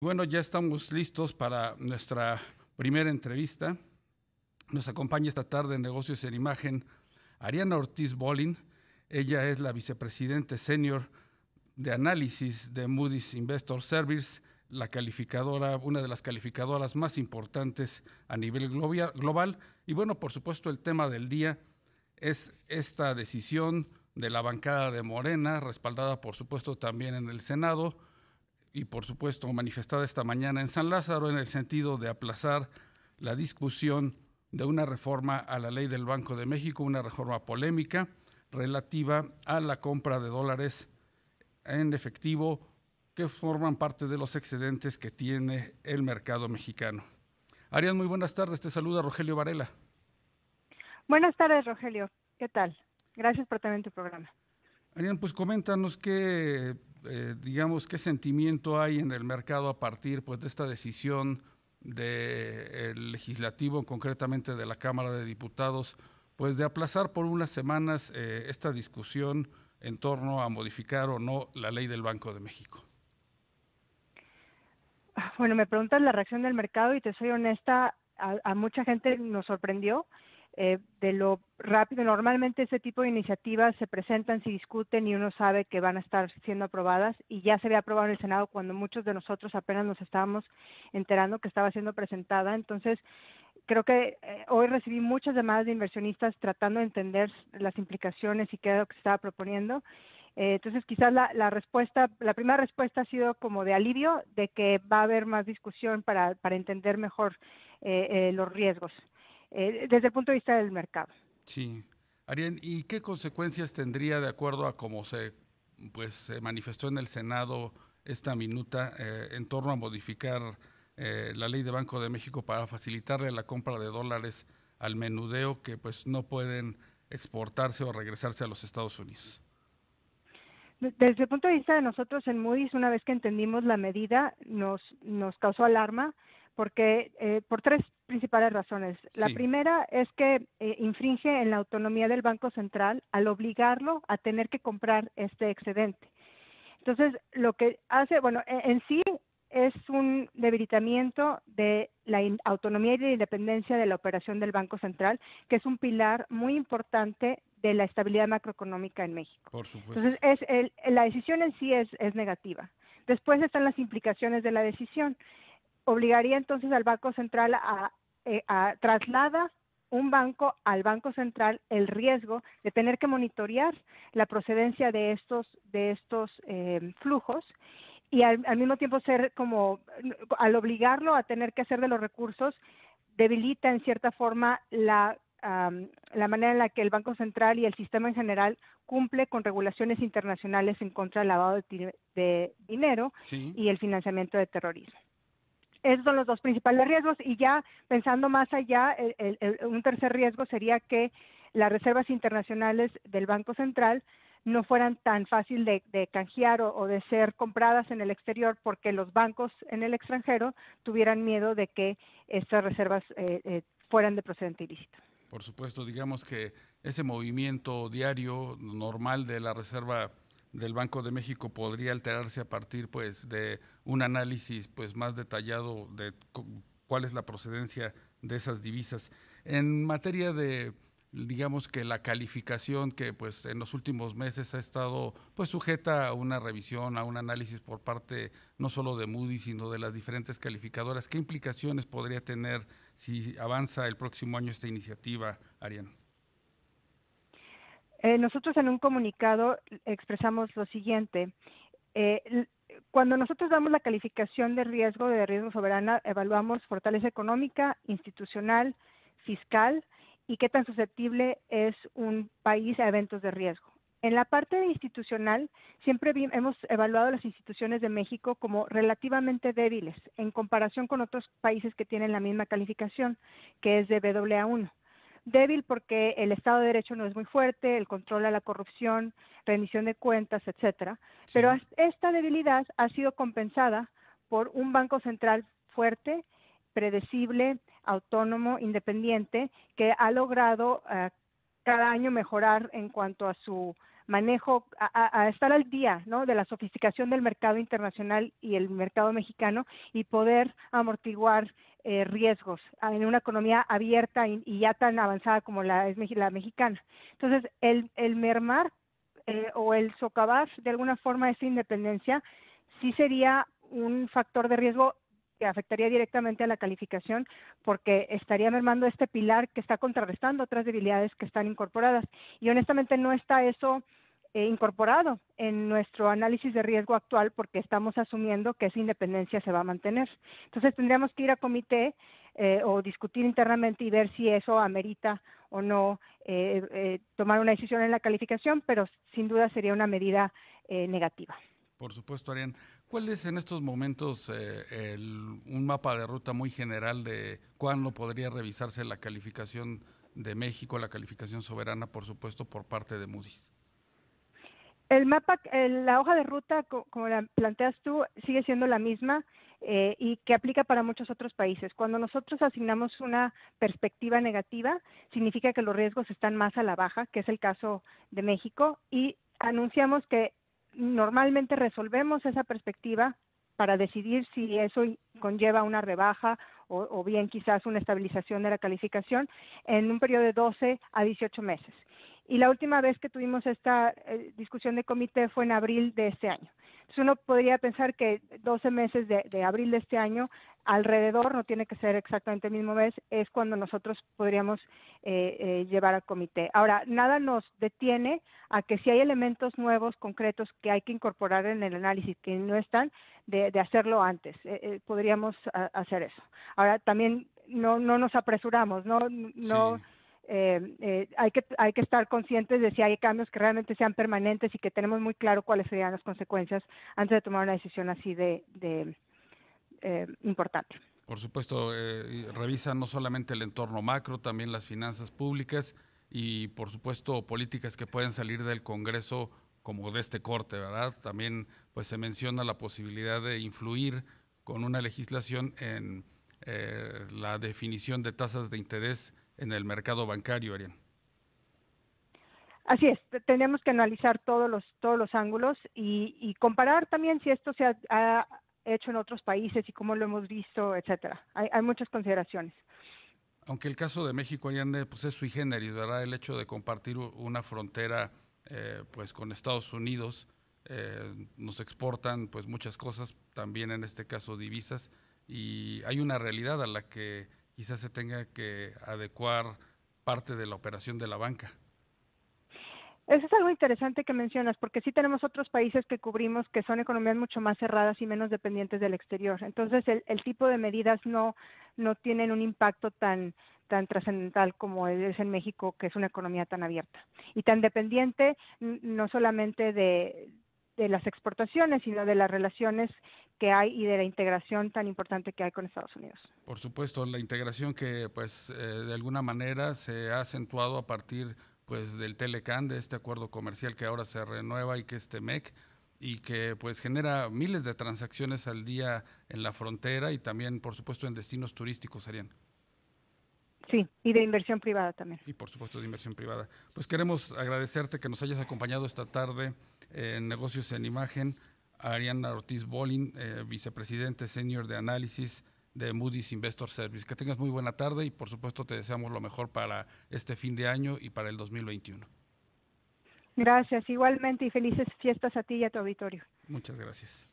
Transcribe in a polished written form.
Bueno, ya estamos listos para nuestra primera entrevista. Nos acompaña esta tarde en Negocios en Imagen Ariana Ortiz Bolin. Ella es la vicepresidente senior de análisis de Moody's Investor Service, la calificadora, una de las calificadoras más importantes a nivel global. Y bueno, por supuesto, el tema del día es esta decisión de la bancada de Morena, respaldada por supuesto también en el Senado, y por supuesto manifestada esta mañana en San Lázaro, en el sentido de aplazar la discusión de una reforma a la ley del Banco de México, una reforma polémica relativa a la compra de dólares en efectivo que forman parte de los excedentes que tiene el mercado mexicano. Arián, muy buenas tardes, te saluda Rogelio Varela. Buenas tardes, Rogelio. ¿Qué tal? Gracias por tener tu programa. Arián, pues coméntanos digamos, qué sentimiento hay en el mercado a partir pues, de esta decisión del legislativo, concretamente de la Cámara de Diputados, pues de aplazar por unas semanas esta discusión en torno a modificar o no la ley del Banco de México. Bueno, me preguntas la reacción del mercado y te soy honesta, a mucha gente nos sorprendió de lo rápido. Normalmente ese tipo de iniciativas se presentan, se discuten y uno sabe que van a estar siendo aprobadas, y ya se había aprobado en el Senado cuando muchos de nosotros apenas nos estábamos enterando que estaba siendo presentada. Entonces, creo que hoy recibí muchas llamadas de inversionistas tratando de entender las implicaciones y qué era lo que se estaba proponiendo. Entonces, quizás la primera respuesta ha sido como de alivio, de que va a haber más discusión para entender mejor los riesgos desde el punto de vista del mercado. Sí. Arián, ¿y qué consecuencias tendría, de acuerdo a cómo se manifestó en el Senado esta minuta, en torno a modificar la ley de Banco de México para facilitarle la compra de dólares al menudeo que pues no pueden exportarse o regresarse a los Estados Unidos? Desde el punto de vista de nosotros en Moody's, una vez que entendimos la medida, nos causó alarma porque por tres principales razones. La Sí, primera es que infringe en la autonomía del Banco Central al obligarlo a tener que comprar este excedente. Entonces, lo que hace, bueno, en sí es un debilitamiento de la autonomía y de la independencia de la operación del Banco Central, que es un pilar muy importante de la estabilidad macroeconómica en México. por supuesto. Entonces, la decisión en sí es negativa. Después están las implicaciones de la decisión. Obligaría entonces al Banco Central a trasladar un banco al Banco Central el riesgo de tener que monitorear la procedencia de estos flujos, y al mismo tiempo ser como, al obligarlo a tener que hacer de los recursos, debilita en cierta forma la manera en la que el Banco Central y el sistema en general cumple con regulaciones internacionales en contra del lavado de dinero Sí, y el financiamiento de terrorismo. Esos son los dos principales riesgos, y ya pensando más allá, un tercer riesgo sería que las reservas internacionales del Banco Central no fueran tan fácil de canjear o de ser compradas en el exterior, porque los bancos en el extranjero tuvieran miedo de que estas reservas fueran de procedente ilícito. por supuesto, digamos que ese movimiento diario normal de la Reserva del Banco de México podría alterarse a partir pues de un análisis pues más detallado de cuál es la procedencia de esas divisas. En materia de, digamos que la calificación que pues en los últimos meses ha estado pues sujeta a una revisión, a un análisis por parte no solo de Moody's, sino de las diferentes calificadoras, ¿qué implicaciones podría tener si avanza el próximo año esta iniciativa, Arián? Nosotros en un comunicado expresamos lo siguiente. Eh, Cuando nosotros damos la calificación de riesgo soberana, evaluamos fortaleza económica, institucional, fiscal y qué tan susceptible es un país a eventos de riesgo. En la parte institucional, siempre hemos evaluado las instituciones de México como relativamente débiles en comparación con otros países que tienen la misma calificación, que es de Baa1. Débil porque el Estado de Derecho no es muy fuerte, el control a la corrupción, rendición de cuentas, etcétera. Pero Sí, esta debilidad ha sido compensada por un Banco Central fuerte, predecible, autónomo, independiente, que ha logrado cada año mejorar en cuanto a su manejo, a estar al día, ¿no?, de la sofisticación del mercado internacional y el mercado mexicano y poder amortiguar riesgos en una economía abierta y ya tan avanzada como la mexicana. Entonces, el mermar o el socavar de alguna forma esa independencia sí sería un factor de riesgo que afectaría directamente a la calificación porque estaría mermando este pilar que está contrarrestando otras debilidades que están incorporadas. Y honestamente no está eso incorporado en nuestro análisis de riesgo actual porque estamos asumiendo que esa independencia se va a mantener. Entonces tendríamos que ir a comité o discutir internamente y ver si eso amerita o no tomar una decisión en la calificación, pero sin duda sería una medida negativa. Por supuesto, Arián. ¿Cuál es en estos momentos un mapa de ruta muy general de cuándo podría revisarse la calificación de México, la calificación soberana, por supuesto, por parte de Moody's? El mapa, la hoja de ruta, como la planteas tú, sigue siendo la misma y que aplica para muchos otros países. Cuando nosotros asignamos una perspectiva negativa, significa que los riesgos están más a la baja, que es el caso de México, y anunciamos que normalmente resolvemos esa perspectiva para decidir si eso conlleva una rebaja o bien quizás una estabilización de la calificación en un periodo de 12 a 18 meses. Y la última vez que tuvimos esta discusión de comité fue en abril de este año. Entonces uno podría pensar que 12 meses de abril de este año, alrededor, no tiene que ser exactamente el mismo mes, es cuando nosotros podríamos llevar a comité. Ahora, nada nos detiene a que si hay elementos nuevos, concretos, que hay que incorporar en el análisis, que no están, de hacerlo antes. Podríamos hacer eso. Ahora, también no nos apresuramos, Sí. hay que estar conscientes de si hay cambios que realmente sean permanentes y que tenemos muy claro cuáles serían las consecuencias antes de tomar una decisión así de importante. Por supuesto, revisa no solamente el entorno macro, también las finanzas públicas y, por supuesto, políticas que pueden salir del Congreso como de este corte, ¿verdad? También pues se menciona la posibilidad de influir con una legislación en la definición de tasas de interés en el mercado bancario, Arián. Así es, tenemos que analizar todos los ángulos y comparar también si esto se ha hecho en otros países y cómo lo hemos visto, etcétera. Hay muchas consideraciones. Aunque el caso de México, Arián, pues es sui generis, ¿verdad? El hecho de compartir una frontera pues con Estados Unidos, nos exportan pues muchas cosas, también en este caso divisas, y hay una realidad a la que quizás se tenga que adecuar parte de la operación de la banca. Eso es algo interesante que mencionas, porque sí tenemos otros países que cubrimos que son economías mucho más cerradas y menos dependientes del exterior. Entonces, el tipo de medidas no tienen un impacto tan trascendental como es en México, que es una economía tan abierta y tan dependiente no solamente de las exportaciones, sino de las relaciones que hay y de la integración tan importante que hay con Estados Unidos. Por supuesto, la integración que pues de alguna manera se ha acentuado a partir pues del Telecan, de este acuerdo comercial que ahora se renueva y que es TEMEC y que pues genera miles de transacciones al día en la frontera y también por supuesto en destinos turísticos, Arián. Sí, y de inversión privada también. Y por supuesto de inversión privada. Pues queremos agradecerte que nos hayas acompañado esta tarde en Negocios en Imagen, a Ariana Ortiz Bolin, vicepresidente senior de análisis de Moody's Investor Service. Que tengas muy buena tarde y por supuesto te deseamos lo mejor para este fin de año y para el 2021. Gracias, igualmente y felices fiestas a ti y a tu auditorio. Muchas gracias.